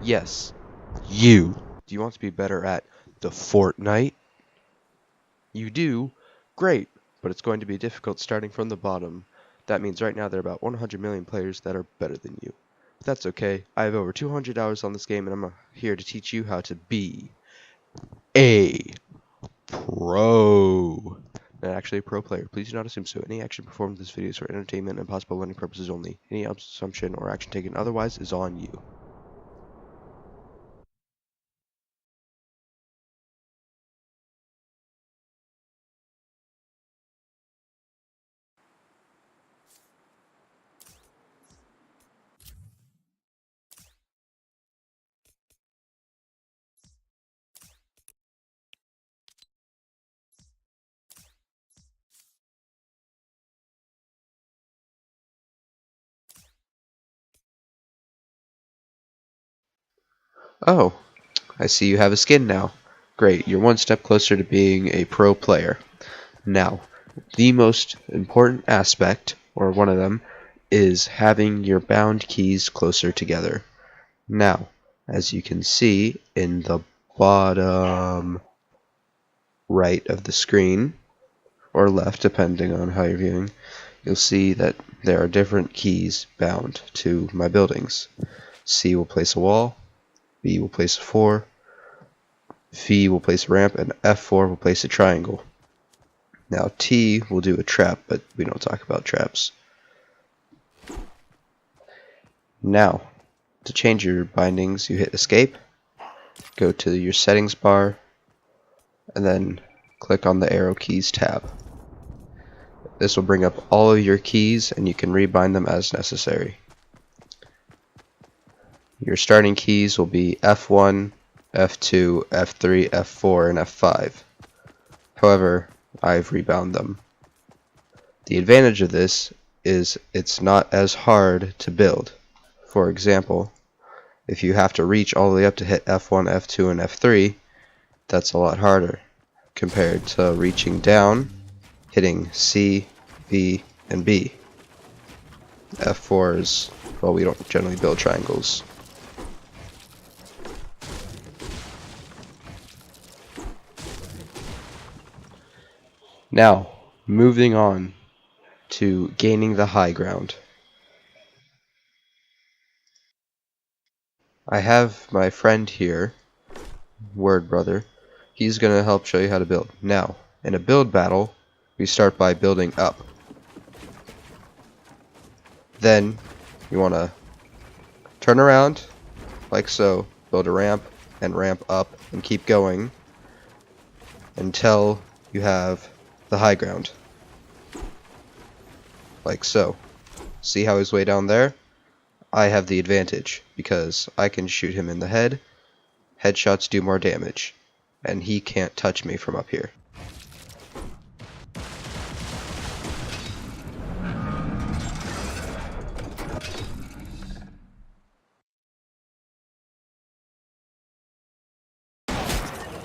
Yes, you. Do you want to be better at the Fortnite? You do? Great, but it's going to be difficult starting from the bottom. That means right now there are about 100 million players that are better than you. But that's okay. I have over 200 hours on this game and I'm here to teach you how to be a pro. Not actually a pro player. Please do not assume so. Any action performed in this video is for entertainment and possible learning purposes only. Any assumption or action taken otherwise is on you. Oh, I see you have a skin now. Great, you're one step closer to being a pro player. Now, the most important aspect, or one of them, is having your bound keys closer together. Now, as you can see in the bottom right of the screen, or left depending on how you're viewing, you'll see that there are different keys bound to my buildings. C will place a wall, B will place a 4, V will place a ramp, and F4 will place a triangle. Now T will do a trap, but we don't talk about traps. Now, to change your bindings, you hit escape, go to your settings bar, and then click on the arrow keys tab. This will bring up all of your keys and you can rebind them as necessary. Your starting keys will be F1, F2, F3, F4, and F5. However, I've rebound them. The advantage of this is it's not as hard to build. For example, if you have to reach all the way up to hit F1, F2, and F3, that's a lot harder compared to reaching down, hitting C, B, and B. F4 is, well, we don't generally build triangles. Now, moving on to gaining the high ground. I have my friend here, Word Brother. He's going to help show you how to build. Now, in a build battle, we start by building up. Then, you want to turn around, like so, build a ramp, and ramp up, and keep going until you have the high ground. Like so. See how he's way down there? I have the advantage, because I can shoot him in the head. Headshots do more damage, and he can't touch me from up here.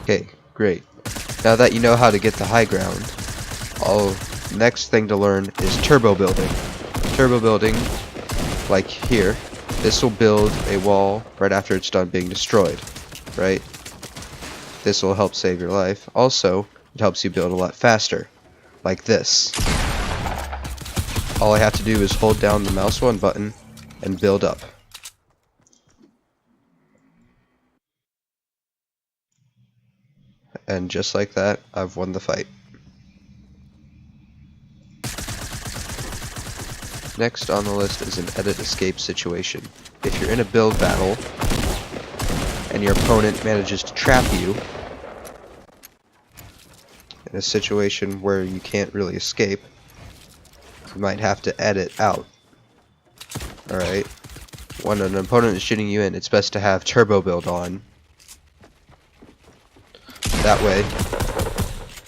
Okay, great. Now that you know how to get the high ground, next thing to learn is turbo building. Turbo building, like here, this will build a wall right after it's done being destroyed, right? This will help save your life. Also, it helps you build a lot faster, like this. All I have to do is hold down the mouse button and build up. And just like that, I've won the fight. Next on the list is an edit escape situation. If you're in a build battle and your opponent manages to trap you in a situation where you can't really escape, you might have to edit out. Alright? When an opponent is shooting you in, it's best to have turbo build on. That way,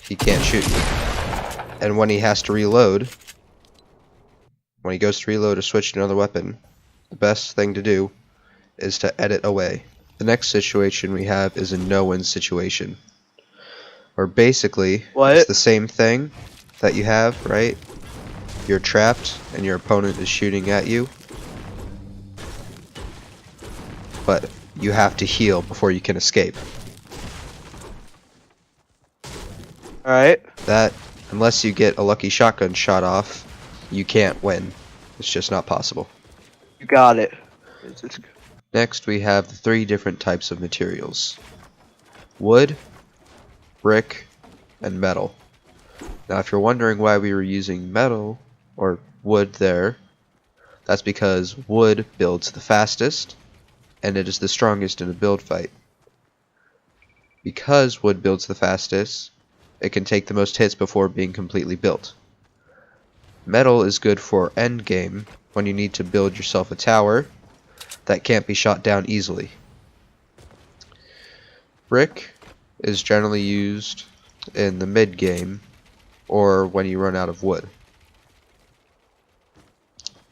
he can't shoot you. And when he has to reload, when he goes to reload or switch to another weapon, the best thing to do is to edit away. The next situation we have is a no-win situation. Or basically, it's the same thing that you have, right? You're trapped and your opponent is shooting at you. But you have to heal before you can escape. Alright. That, unless you get a lucky shotgun shot off, you can't win. It's just not possible. You got it. Next, we have the 3 different types of materials: wood, brick, and metal. Now, if you're wondering why we were using metal or wood there, that's because wood builds the fastest, and it is the strongest in a build fight. Because wood builds the fastest, it can take the most hits before being completely built. Metal is good for end game, when you need to build yourself a tower that can't be shot down easily. Brick is generally used in the mid game, or when you run out of wood.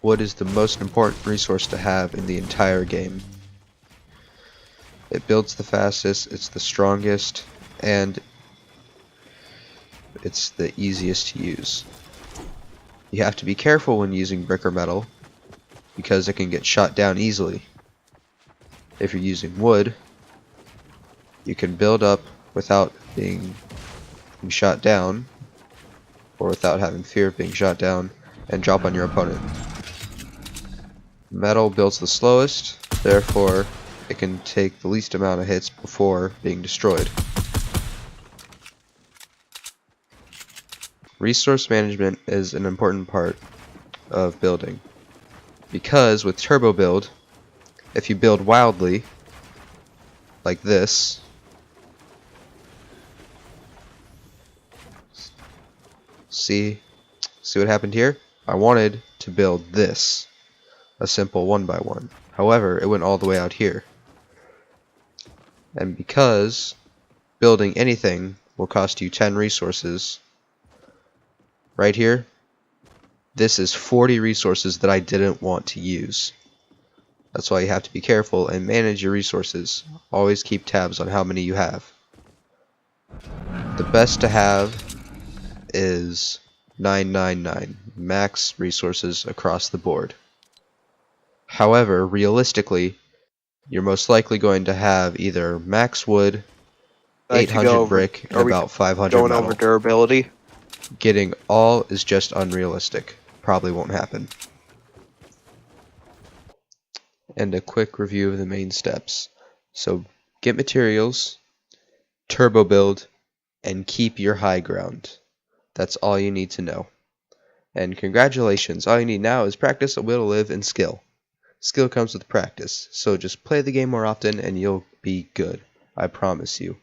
Wood is the most important resource to have in the entire game. It builds the fastest, it's the strongest, and it's the easiest to use. You have to be careful when using brick or metal, because it can get shot down easily. If you're using wood, you can build up without being shot down, or without having fear of being shot down, and drop on your opponent. Metal builds the slowest, therefore it can take the least amount of hits before being destroyed. Resource management is an important part of building, because with turbo build, if you build wildly, like this, see what happened here? I wanted to build this, a simple 1x1. However, it went all the way out here. And because building anything will cost you 10 resources, right here, this is 40 resources that I didn't want to use. That's why you have to be careful and manage your resources. Always keep tabs on how many you have. The best to have is 999, max resources across the board. However, realistically, you're most likely going to have either max wood, 800 brick, and about 500 going metal. over durability? Getting all is just unrealistic. Probably won't happen. And a quick review of the main steps. So, get materials, turbo build, and keep your high ground. That's all you need to know. And congratulations, all you need now is practice, a will to live, and skill. Skill comes with practice, so just play the game more often and you'll be good. I promise you.